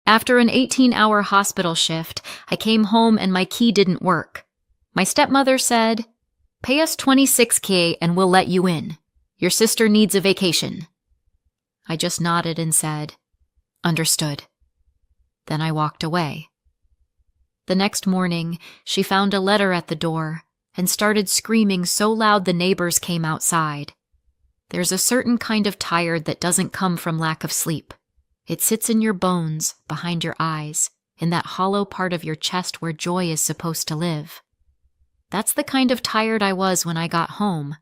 After an 18-hour hospital shift, I came home and my key didn't work. My stepmother said, "Pay us $26K and we'll let you in. Your sister needs a vacation." I just nodded and said, "Understood." Then I walked away. The next morning, she found a letter at the door and started screaming so loud the neighbors came outside. There's a certain kind of tired that doesn't come from lack of sleep. It sits in your bones, behind your eyes, in that hollow part of your chest where joy is supposed to live. That's the kind of tired I was when I got home.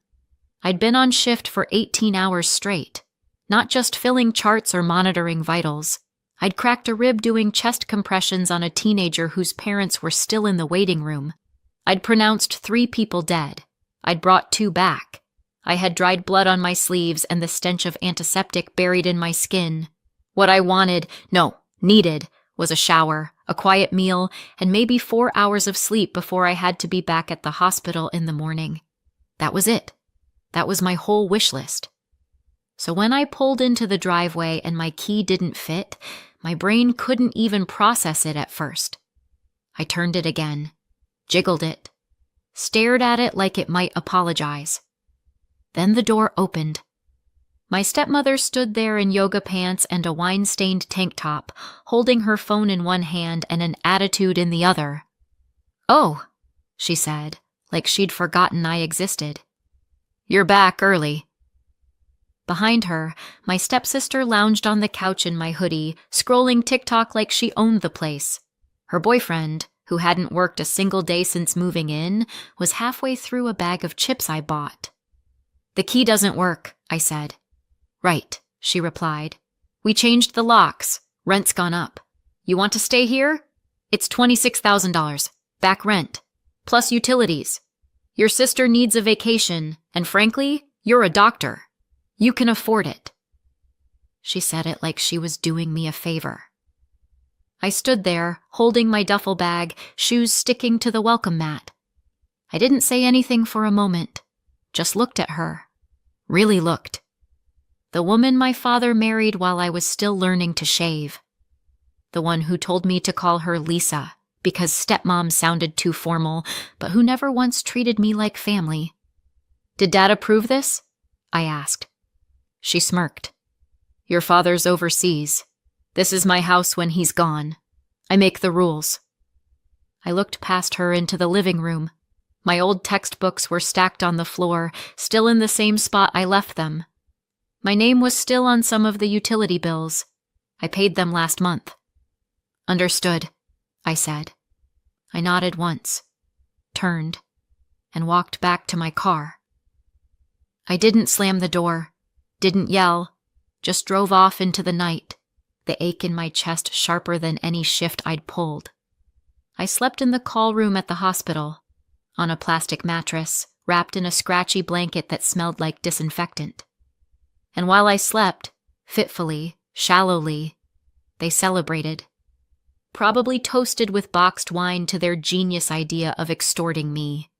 I'd been on shift for 18 hours straight, not just filling charts or monitoring vitals. I'd cracked a rib doing chest compressions on a teenager whose parents were still in the waiting room. I'd pronounced 3 people dead. I'd brought 2 back. I had dried blood on my sleeves and the stench of antiseptic buried in my skin. What I needed, was a shower, a quiet meal, and maybe 4 hours of sleep before I had to be back at the hospital in the morning. That was it. That was my whole wish list. So when I pulled into the driveway and my key didn't fit, my brain couldn't even process it at first. I turned it again, jiggled it, stared at it like it might apologize. Then the door opened. My stepmother stood there in yoga pants and a wine-stained tank top, holding her phone in one hand and an attitude in the other. "Oh," she said, like she'd forgotten I existed. "You're back early." Behind her, my stepsister lounged on the couch in my hoodie, scrolling TikTok like she owned the place. Her boyfriend, who hadn't worked a single day since moving in, was halfway through a bag of chips I bought. "The key doesn't work," I said. "Right," she replied. "We changed the locks. Rent's gone up. You want to stay here? It's $26,000. Back rent. Plus utilities. Your sister needs a vacation, and frankly, you're a doctor. You can afford it." She said it like she was doing me a favor. I stood there, holding my duffel bag, shoes sticking to the welcome mat. I didn't say anything for a moment, just looked at her. Really looked. The woman my father married while I was still learning to shave. The one who told me to call her Lisa, because stepmom sounded too formal, but who never once treated me like family. "Did Dad approve this?" I asked. She smirked. "Your father's overseas. This is my house when he's gone. I make the rules." I looked past her into the living room. My old textbooks were stacked on the floor, still in the same spot I left them. My name was still on some of the utility bills. I paid them last month. "Understood," I said. I nodded once, turned, and walked back to my car. I didn't slam the door, didn't yell, just drove off into the night, the ache in my chest sharper than any shift I'd pulled. I slept in the call room at the hospital, on a plastic mattress, wrapped in a scratchy blanket that smelled like disinfectant. And while I slept, fitfully, shallowly, they celebrated. Probably toasted with boxed wine to their genius idea of extorting me.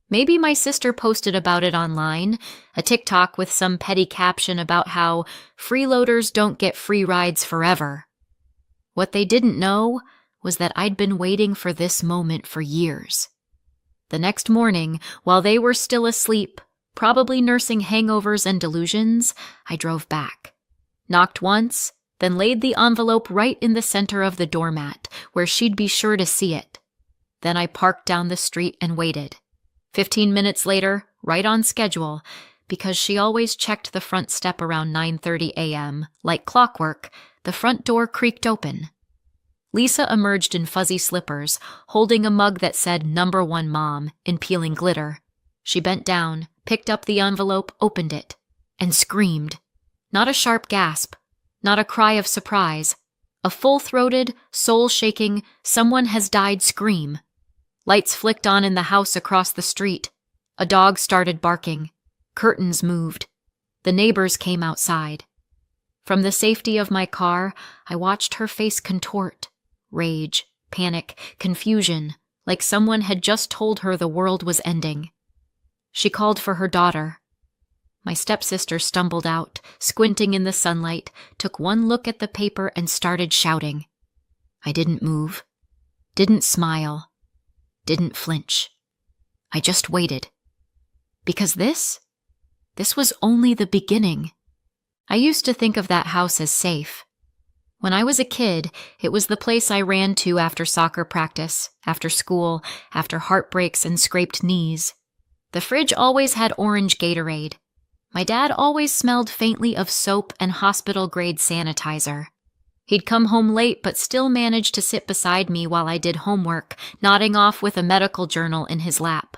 Maybe my sister posted about it online, a TikTok with some petty caption about how freeloaders don't get free rides forever. What they didn't know was that I'd been waiting for this moment for years. The next morning, while they were still asleep, probably nursing hangovers and delusions, I drove back. Knocked once, then laid the envelope right in the center of the doormat, where she'd be sure to see it. Then I parked down the street and waited. 15 minutes later, right on schedule, because she always checked the front step around 9:30 a.m., like clockwork, the front door creaked open. Lisa emerged in fuzzy slippers, holding a mug that said "Number 1 Mom" in peeling glitter. She bent down, picked up the envelope, opened it, and screamed. Not a sharp gasp, not a cry of surprise, a full-throated, soul-shaking, someone has died scream. Lights flicked on in the house across the street. A dog started barking. Curtains moved. The neighbors came outside. From the safety of my car, I watched her face contort. Rage, panic, confusion, like someone had just told her the world was ending. She called for her daughter. My stepsister stumbled out, squinting in the sunlight, took one look at the paper and started shouting. I didn't move, didn't smile, didn't flinch. I just waited. Because this was only the beginning. I used to think of that house as safe. When I was a kid, it was the place I ran to after soccer practice, after school, after heartbreaks and scraped knees. The fridge always had orange Gatorade. My dad always smelled faintly of soap and hospital-grade sanitizer. He'd come home late but still managed to sit beside me while I did homework, nodding off with a medical journal in his lap.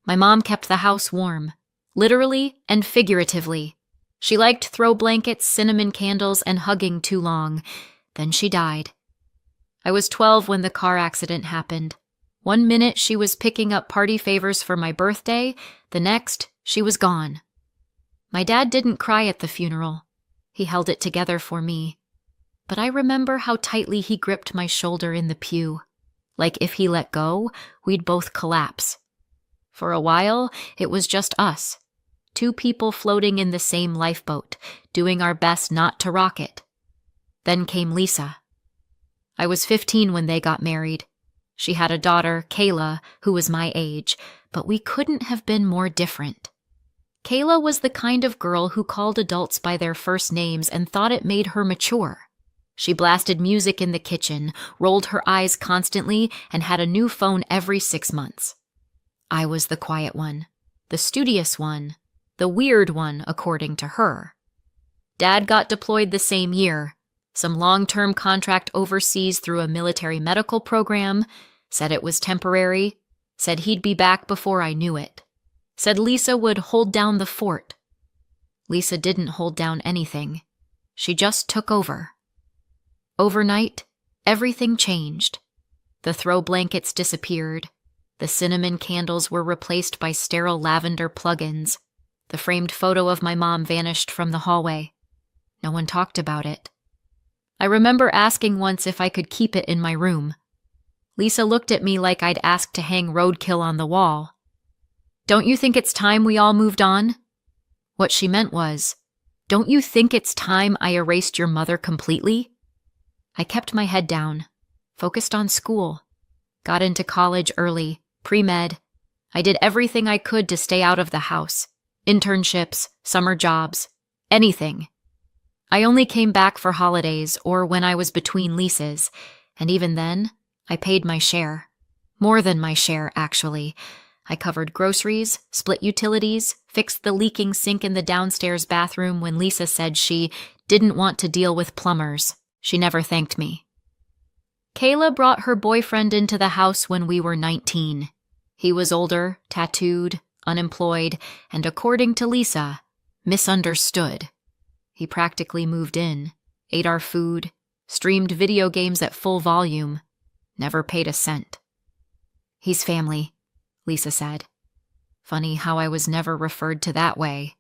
My mom kept the house warm, literally and figuratively. She liked throw blankets, cinnamon candles, and hugging too long. Then she died. I was 12 when the car accident happened. One minute she was picking up party favors for my birthday, the next she was gone. My dad didn't cry at the funeral. He held it together for me. But I remember how tightly he gripped my shoulder in the pew. Like if he let go, we'd both collapse. For a while, it was just us. Two people floating in the same lifeboat, doing our best not to rock it. Then came Lisa. I was 15 when they got married. She had a daughter, Kayla, who was my age, but we couldn't have been more different. Kayla was the kind of girl who called adults by their first names and thought it made her mature. She blasted music in the kitchen, rolled her eyes constantly, and had a new phone every 6 months. I was the quiet one, the studious one, the weird one, according to her. Dad got deployed the same year, some long-term contract overseas through a military medical program, said it was temporary, said he'd be back before I knew it, said Lisa would hold down the fort. Lisa didn't hold down anything. She just took over. Overnight, everything changed. The throw blankets disappeared. The cinnamon candles were replaced by sterile lavender plug-ins. The framed photo of my mom vanished from the hallway. No one talked about it. I remember asking once if I could keep it in my room. Lisa looked at me like I'd asked to hang roadkill on the wall. "Don't you think it's time we all moved on?" What she meant was, "Don't you think it's time I erased your mother completely?" I kept my head down, focused on school, got into college early, pre-med. I did everything I could to stay out of the house. Internships, summer jobs, anything. I only came back for holidays or when I was between leases, and even then, I paid my share. More than my share, actually. I covered groceries, split utilities, fixed the leaking sink in the downstairs bathroom when Lisa said she didn't want to deal with plumbers. She never thanked me. Kayla brought her boyfriend into the house when we were 19. He was older, tattooed, unemployed, and according to Lisa, misunderstood. He practically moved in, ate our food, streamed video games at full volume, never paid a cent. "He's family," Lisa said. Funny how I was never referred to that way.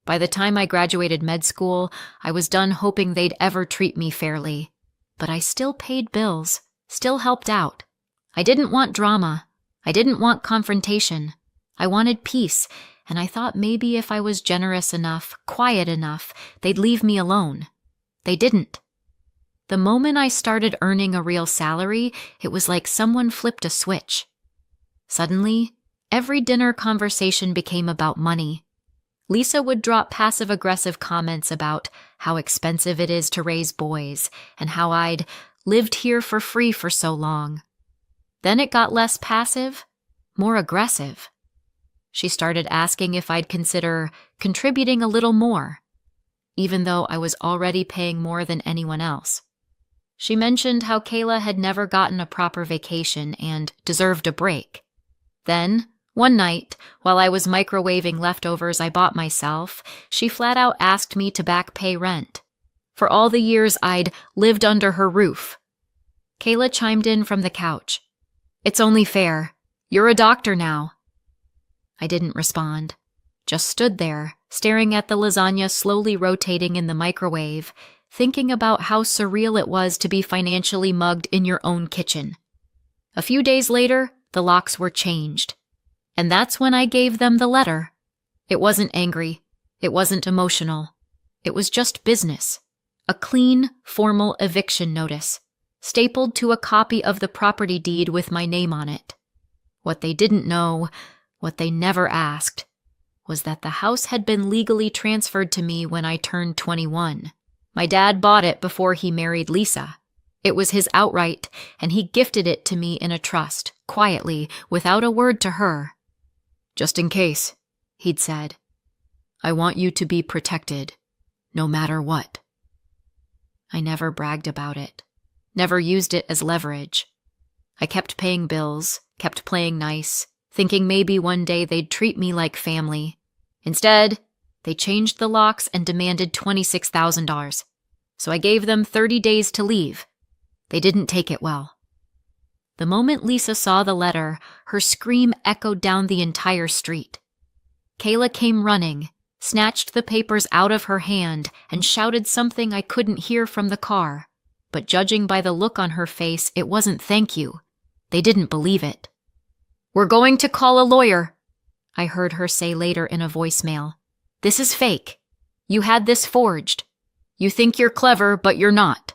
By the time I graduated med school, I was done hoping they'd ever treat me fairly. But I still paid bills, still helped out. I didn't want drama. I didn't want confrontation. I wanted peace, and I thought maybe if I was generous enough, quiet enough, they'd leave me alone. They didn't. The moment I started earning a real salary, it was like someone flipped a switch. Suddenly, every dinner conversation became about money. Lisa would drop passive-aggressive comments about how expensive it is to raise boys and how I'd lived here for free for so long. Then it got less passive, more aggressive. She started asking if I'd consider contributing a little more, even though I was already paying more than anyone else. She mentioned how Kayla had never gotten a proper vacation and deserved a break. Then, one night, while I was microwaving leftovers I bought myself, she flat out asked me to back pay rent. For all the years I'd lived under her roof. Kayla chimed in from the couch. "It's only fair. You're a doctor now." I didn't respond, just stood there, staring at the lasagna slowly rotating in the microwave, thinking about how surreal it was to be financially mugged in your own kitchen. A few days later, the locks were changed. And that's when I gave them the letter. It wasn't angry. It wasn't emotional. It was just business. A clean, formal eviction notice. stapled to a copy of the property deed with my name on it. What they didn't know, what they never asked, was that the house had been legally transferred to me when I turned 21. My dad bought it before he married Lisa. It was his outright, and he gifted it to me in a trust, quietly, without a word to her. "Just in case," he'd said. "I want you to be protected, no matter what." I never bragged about it, never used it as leverage. I kept paying bills, kept playing nice, thinking maybe one day they'd treat me like family. Instead, they changed the locks and demanded $26,000. So I gave them 30 days to leave. They didn't take it well. The moment Lisa saw the letter, her scream echoed down the entire street. Kayla came running, snatched the papers out of her hand, and shouted something I couldn't hear from the car. But judging by the look on her face, it wasn't thank you. They didn't believe it. "We're going to call a lawyer," I heard her say later in a voicemail. "This is fake. You had this forged. You think you're clever, but you're not."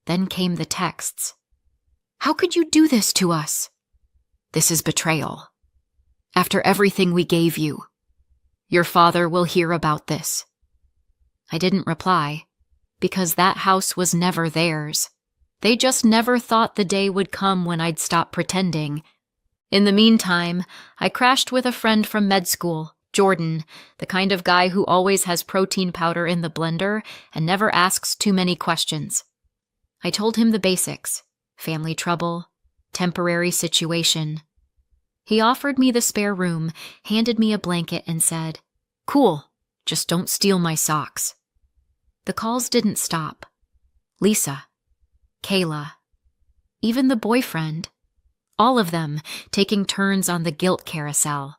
Then came the texts. "How could you do this to us?" "This is betrayal. After everything we gave you. Your father will hear about this." I didn't reply, because that house was never theirs. They just never thought the day would come when I'd stop pretending. In the meantime, I crashed with a friend from med school, Jordan, the kind of guy who always has protein powder in the blender and never asks too many questions. I told him the basics: family trouble, temporary situation. He offered me the spare room, handed me a blanket, and said, "Cool, just don't steal my socks." The calls didn't stop. Lisa, Kayla, even the boyfriend, all of them taking turns on the guilt carousel.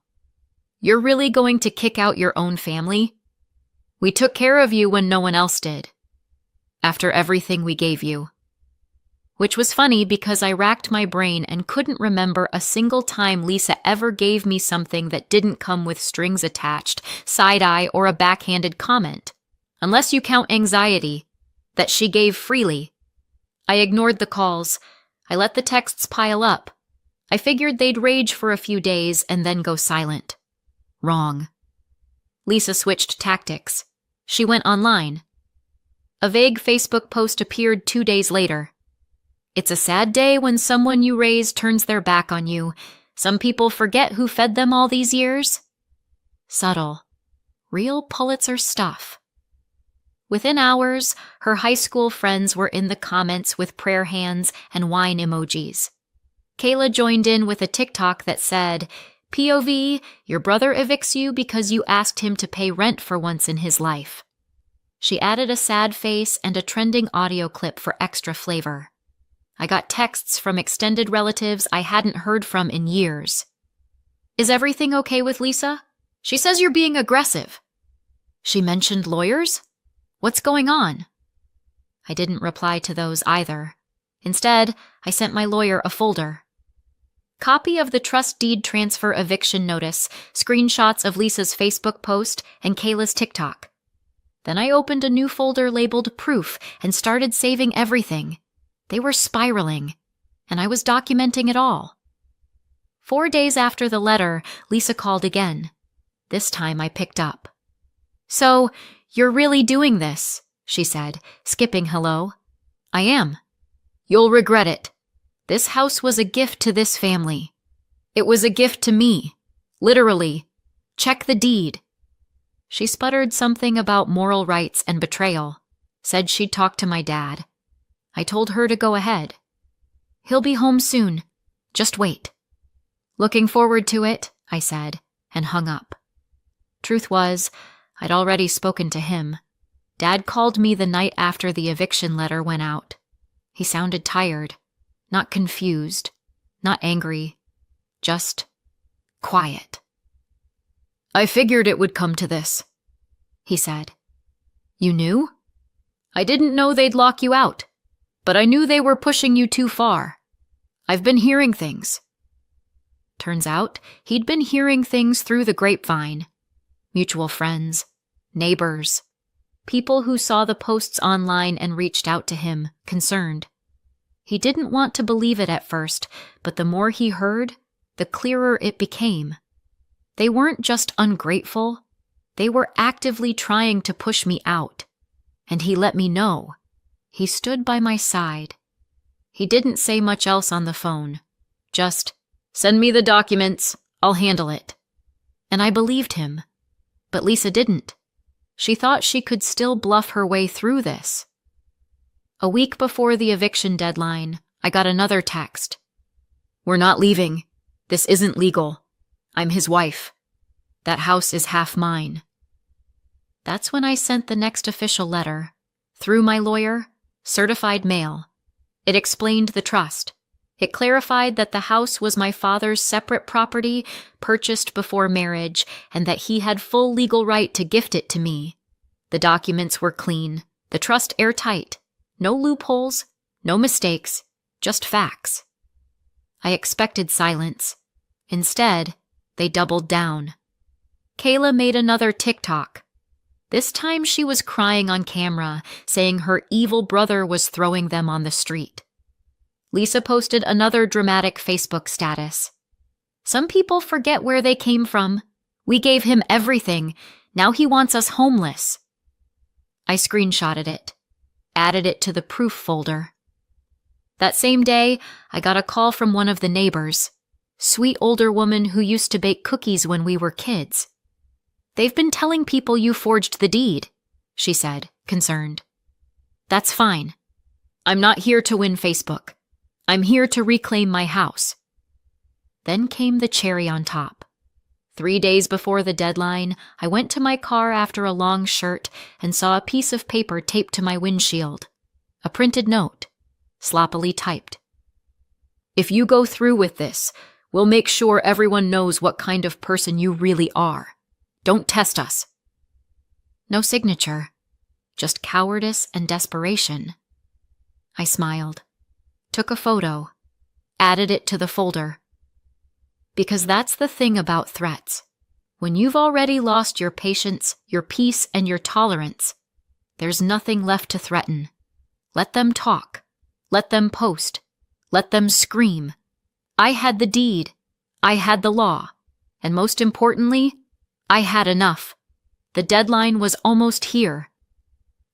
"You're really going to kick out your own family? We took care of you when no one else did. After everything we gave you." Which was funny because I racked my brain and couldn't remember a single time Lisa ever gave me something that didn't come with strings attached, side-eye, or a backhanded comment. Unless you count anxiety, that she gave freely. I ignored the calls. I let the texts pile up. I figured they'd rage for a few days and then go silent. Wrong. Lisa switched tactics. She went online. A vague Facebook post appeared 2 days later. "It's a sad day when someone you raise turns their back on you. Some people forget who fed them all these years." Subtle. Real Pulitzer stuff. Within hours, her high school friends were in the comments with prayer hands and wine emojis. Kayla joined in with a TikTok that said, "POV, your brother evicts you because you asked him to pay rent for once in his life." She added a sad face and a trending audio clip for extra flavor. I got texts from extended relatives I hadn't heard from in years. "Is everything okay with Lisa? She says you're being aggressive." "She mentioned lawyers? What's going on?" I didn't reply to those either. Instead, I sent my lawyer a folder. Copy of the trust deed transfer eviction notice, screenshots of Lisa's Facebook post, and Kayla's TikTok. Then I opened a new folder labeled Proof and started saving everything. They were spiraling, and I was documenting it all. 4 days after the letter, Lisa called again. This time I picked up. "So, you're really doing this," she said, skipping hello. "I am. You'll regret it. This house was a gift to this family. It was a gift to me. Literally. Check the deed." She sputtered something about moral rights and betrayal, said she'd talk to my dad. I told her to go ahead. "He'll be home soon. Just wait." "Looking forward to it," I said, and hung up. Truth was, I'd already spoken to him. Dad called me the night after the eviction letter went out. He sounded tired, not confused, not angry, just quiet. "I figured it would come to this," he said. "You knew?" "I didn't know they'd lock you out, but I knew they were pushing you too far. I've been hearing things." Turns out, he'd been hearing things through the grapevine. Mutual friends, neighbors, people who saw the posts online and reached out to him, concerned. He didn't want to believe it at first, but the more he heard, the clearer it became. They weren't just ungrateful, they were actively trying to push me out. And he let me know. He stood by my side. He didn't say much else on the phone. Just, "Send me the documents, I'll handle it." And I believed him. But Lisa didn't. She thought she could still bluff her way through this. A week before the eviction deadline, I got another text. "We're not leaving. This isn't legal. I'm his wife. That house is half mine." That's when I sent the next official letter. Through my lawyer, certified mail. It explained the trust. It clarified that the house was my father's separate property, purchased before marriage, and that he had full legal right to gift it to me. The documents were clean, the trust airtight. No loopholes, no mistakes, just facts. I expected silence. Instead, they doubled down. Kayla made another TikTok. This time she was crying on camera, saying her evil brother was throwing them on the street. Lisa posted another dramatic Facebook status. "Some people forget where they came from. We gave him everything. Now he wants us homeless." I screenshotted it, added it to the proof folder. That same day, I got a call from one of the neighbors, sweet older woman who used to bake cookies when we were kids. "They've been telling people you forged the deed," she said, concerned. "That's fine. I'm not here to win Facebook. I'm here to reclaim my house." Then came the cherry on top. 3 days before the deadline, I went to my car after a long shirt and saw a piece of paper taped to my windshield. A printed note, sloppily typed. "If you go through with this, we'll make sure everyone knows what kind of person you really are. Don't test us." No signature, just cowardice and desperation. I smiled, took a photo, added it to the folder. Because that's the thing about threats. When you've already lost your patience, your peace, and your tolerance, there's nothing left to threaten. Let them talk. Let them post. Let them scream. I had the deed. I had the law. And most importantly, I had enough. The deadline was almost here.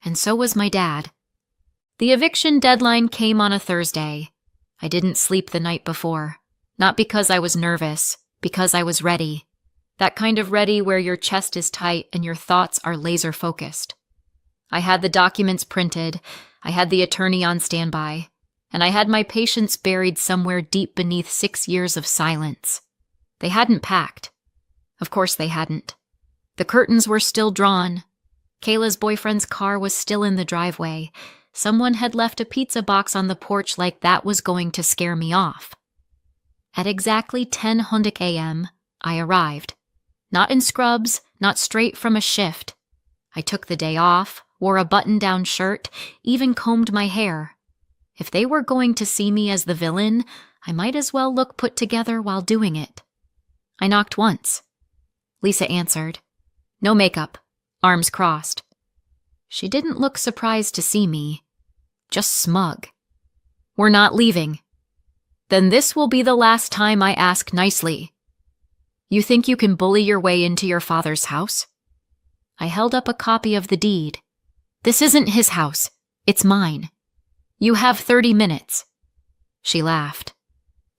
And so was my dad. The eviction deadline came on a Thursday. I didn't sleep the night before. Not because I was nervous, because I was ready. That kind of ready where your chest is tight and your thoughts are laser-focused. I had the documents printed, I had the attorney on standby, and I had my patients buried somewhere deep beneath 6 years of silence. They hadn't packed. Of course they hadn't. The curtains were still drawn. Kayla's boyfriend's car was still in the driveway. Someone had left a pizza box on the porch like that was going to scare me off. At exactly 10:00 a.m., I arrived. Not in scrubs, not straight from a shift. I took the day off, wore a button-down shirt, even combed my hair. If they were going to see me as the villain, I might as well look put together while doing it. I knocked once. Lisa answered. No makeup, arms crossed. She didn't look surprised to see me, just smug. "We're not leaving." "Then this will be the last time I ask nicely. You think you can bully your way into your father's house?" I held up a copy of the deed. "This isn't his house. It's mine. You have 30 minutes. She laughed.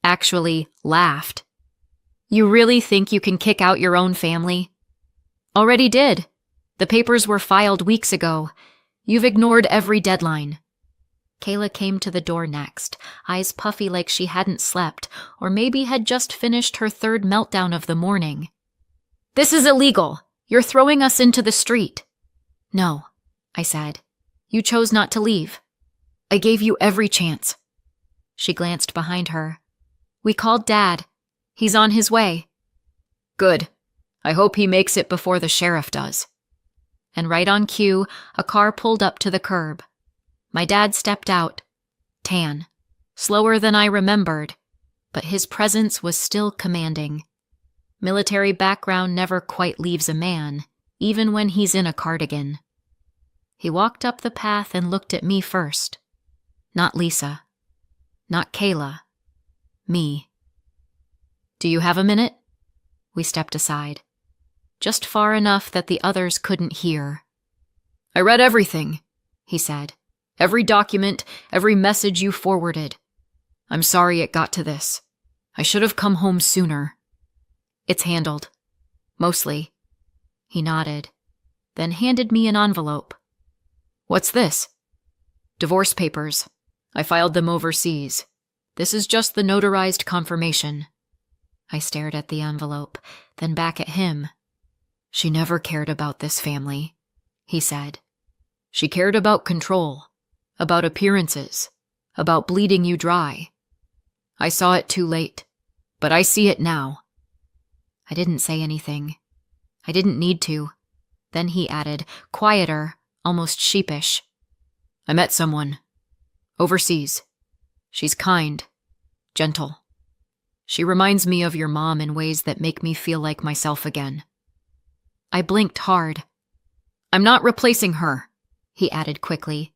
Actually, laughed. "You really think you can kick out your own family?" "Already did. The papers were filed weeks ago. You've ignored every deadline." Kayla came to the door next, eyes puffy like she hadn't slept, or maybe had just finished her third meltdown of the morning. "This is illegal. You're throwing us into the street." "No," I said. "You chose not to leave. I gave you every chance." She glanced behind her. "We called Dad. He's on his way." "Good. I hope he makes it before the sheriff does." And right on cue, a car pulled up to the curb. My dad stepped out, tan, slower than I remembered, but his presence was still commanding. Military background never quite leaves a man, even when he's in a cardigan. He walked up the path and looked at me first, not Lisa. Not Kayla. Me. Do you have a minute? We stepped aside, just far enough that the others couldn't hear. I read everything, he said. Every document, every message you forwarded. I'm sorry it got to this. I should have come home sooner. It's handled. Mostly. He nodded, then handed me an envelope. What's this? Divorce papers. I filed them overseas. This is just the notarized confirmation. I stared at the envelope, then back at him. She never cared about this family, he said. She cared about control, about appearances, about bleeding you dry. I saw it too late, but I see it now. I didn't say anything. I didn't need to. Then he added, quieter, almost sheepish. I met someone. Overseas. She's kind. Gentle. She reminds me of your mom in ways that make me feel like myself again. I blinked hard. I'm not replacing her, he added quickly.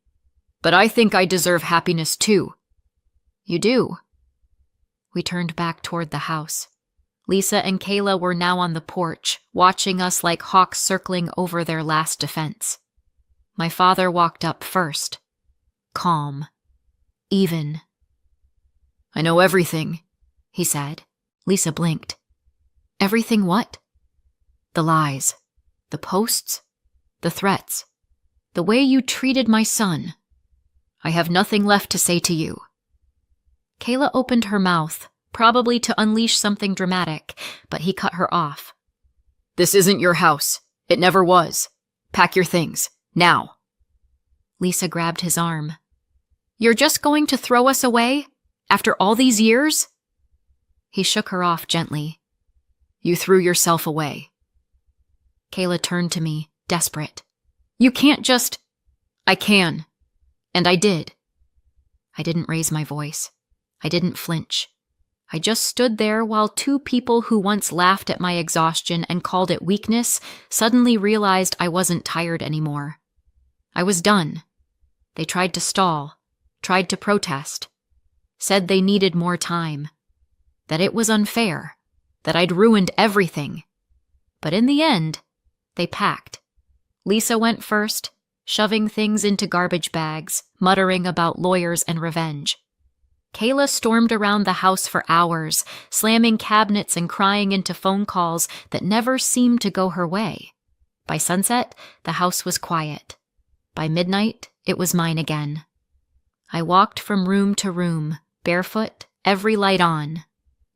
But I think I deserve happiness too. You do. We turned back toward the house. Lisa and Kayla were now on the porch, watching us like hawks circling over their last defense. My father walked up first. Calm. Even. I know everything, he said. Lisa blinked. Everything what? The lies. The posts. The threats. The way you treated my son. I have nothing left to say to you. Kayla opened her mouth, probably to unleash something dramatic, but he cut her off. This isn't your house. It never was. Pack your things. Now. Lisa grabbed his arm. You're just going to throw us away? After all these years? He shook her off gently. You threw yourself away. Kayla turned to me, desperate. You can't just... I can. And I did. I didn't raise my voice. I didn't flinch. I just stood there while two people who once laughed at my exhaustion and called it weakness suddenly realized I wasn't tired anymore. I was done. They tried to stall, tried to protest, said they needed more time, that it was unfair, that I'd ruined everything. But in the end, they packed. Lisa went first, shoving things into garbage bags, muttering about lawyers and revenge. Kayla stormed around the house for hours, slamming cabinets and crying into phone calls that never seemed to go her way. By sunset, the house was quiet. By midnight, it was mine again. I walked from room to room, barefoot, every light on.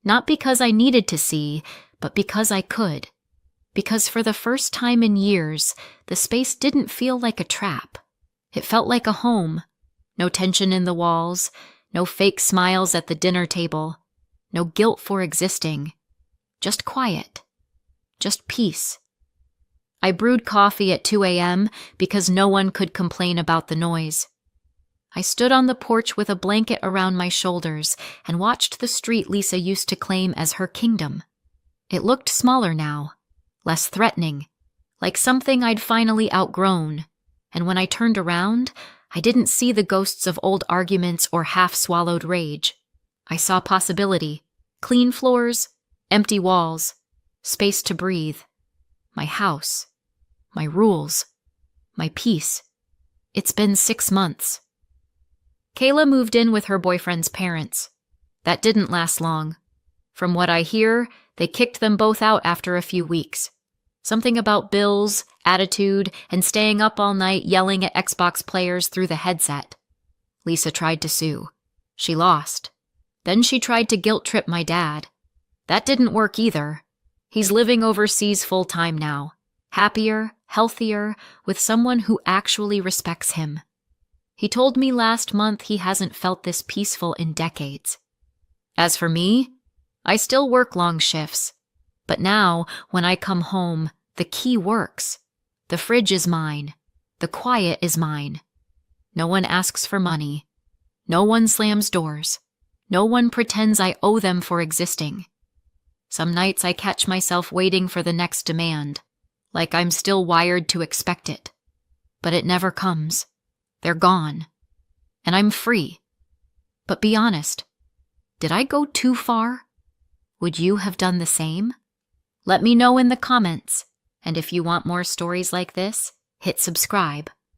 Not because I needed to see, but because I could. Because for the first time in years, the space didn't feel like a trap. It felt like a home. No tension in the walls, no fake smiles at the dinner table, no guilt for existing. Just quiet. Just peace. I brewed coffee at 2 a.m. because no one could complain about the noise. I stood on the porch with a blanket around my shoulders and watched the street Lisa used to claim as her kingdom. It looked smaller now, less threatening, like something I'd finally outgrown, and when I turned around, I didn't see the ghosts of old arguments or half-swallowed rage. I saw possibility, clean floors, empty walls, space to breathe, my house, my rules, my peace. It's been 6 months. Kayla moved in with her boyfriend's parents. That didn't last long. From what I hear, they kicked them both out after a few weeks. Something about bills, attitude, and staying up all night yelling at Xbox players through the headset. Lisa tried to sue. She lost. Then she tried to guilt-trip my dad. That didn't work either. He's living overseas full-time now. Happier, healthier, with someone who actually respects him. He told me last month he hasn't felt this peaceful in decades. As for me, I still work long shifts. But now, when I come home, the key works. The fridge is mine. The quiet is mine. No one asks for money. No one slams doors. No one pretends I owe them for existing. Some nights I catch myself waiting for the next demand, like I'm still wired to expect it. But it never comes. They're gone. And I'm free. But be honest, did I go too far? Would you have done the same? Let me know in the comments. And if you want more stories like this, hit subscribe.